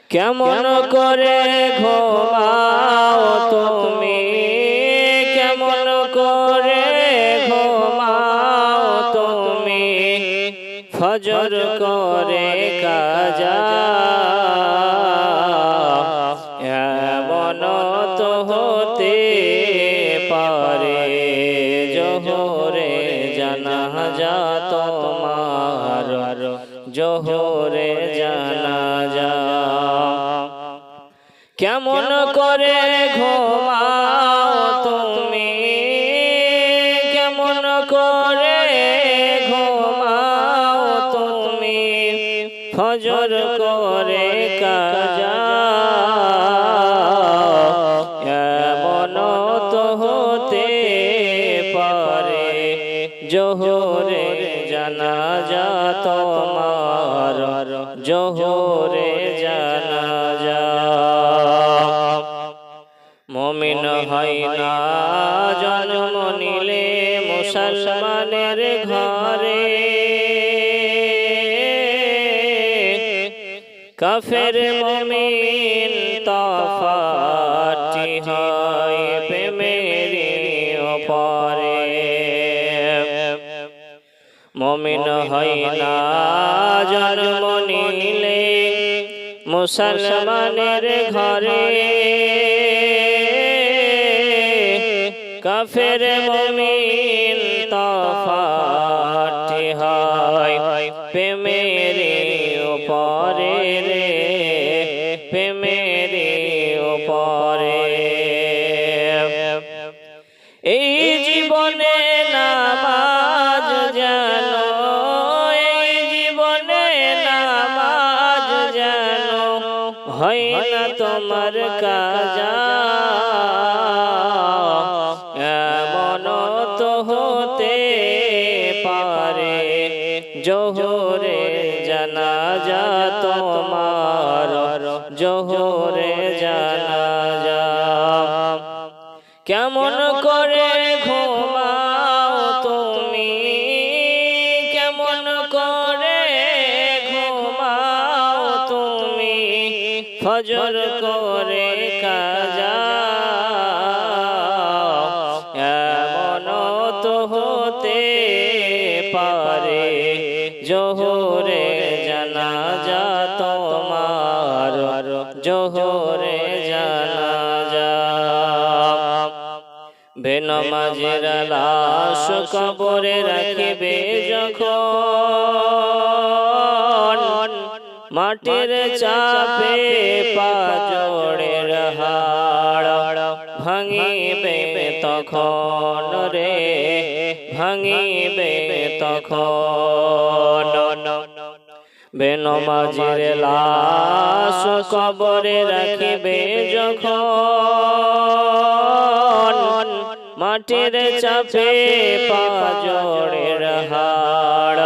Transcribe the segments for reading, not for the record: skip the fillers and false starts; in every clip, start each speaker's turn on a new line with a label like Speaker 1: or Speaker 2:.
Speaker 1: কেমন করে ঘুমাও তুমি, কেমন করে ঘুমাও তুমি, ফজর করে কাজা এমন তো হতে পারে জোহরে জানাজা তোমার, জোহরে জানাজা। কেমন করে ঘুমাও তুমি, কেমন করে ঘুমাও তুমি, ফজর করে কাজা এমন তো হতে পারে জোহরে জানাজা তোমার, জোহরে জানাজা। মুমিন হয় না জন্ম নিলে মুসলমানের ঘরে, কাফের মুমিন তফাৎ হয় প্রেমের উপরে। মুমিন হয় না জন্ম নিলে মুসলমানের ঘরে, কাফের মুমিন তফাৎ হয় প্রেমের উপরে রে, প্রেমের উপরে। এই জীবনে নামাজ জানো, এই জীবনে নামাজ জানো, হয় না তোমার কাজা এমন তো হতে পারে জোহরে জানাজা তোমার, জোহরে জানাজা। কেমন করে ঘুমাও তুমি, কেমন করে ঘুমাও তুমি, ফজর করে কাজা এমন তো হতে পারে জোহরে জানাজা তোমার, জোহরে জানাজা। বেনমাজের লাশ কবরে রাখিবে যখন, মাটির চাপে পাজরের হাড় ভাঙিবে তখন রে, ভাঙিবে তখন। বেনমাজের লাশ কবরে রাখিবে যখন, মাটির চাপে পাজরের হাড়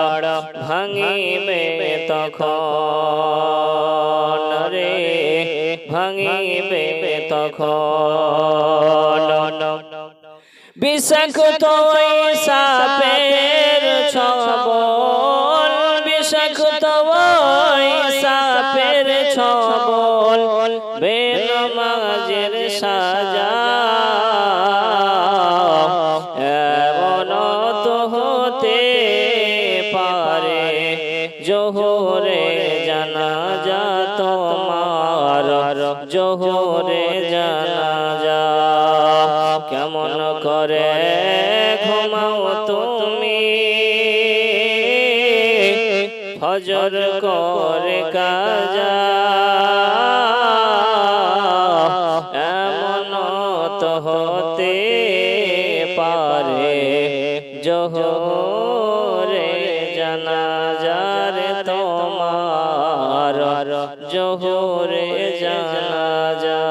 Speaker 1: ভাঙিবে তখন রে, ভাঙিবে তখন। বিষাক্ত সাপের ছবল, বিষাক্ত সাপের ছবল, বেনমাজের সাজা এমন তো হতে পারে জোহরে জানাজা তোমার, জোহরে জানাজা। কেমন করে ঘুমাও তুমি, ফজর করে কাজা এমন তো হতে পারে জোহরে জানাজার তোমার, জোহরে জানাজা।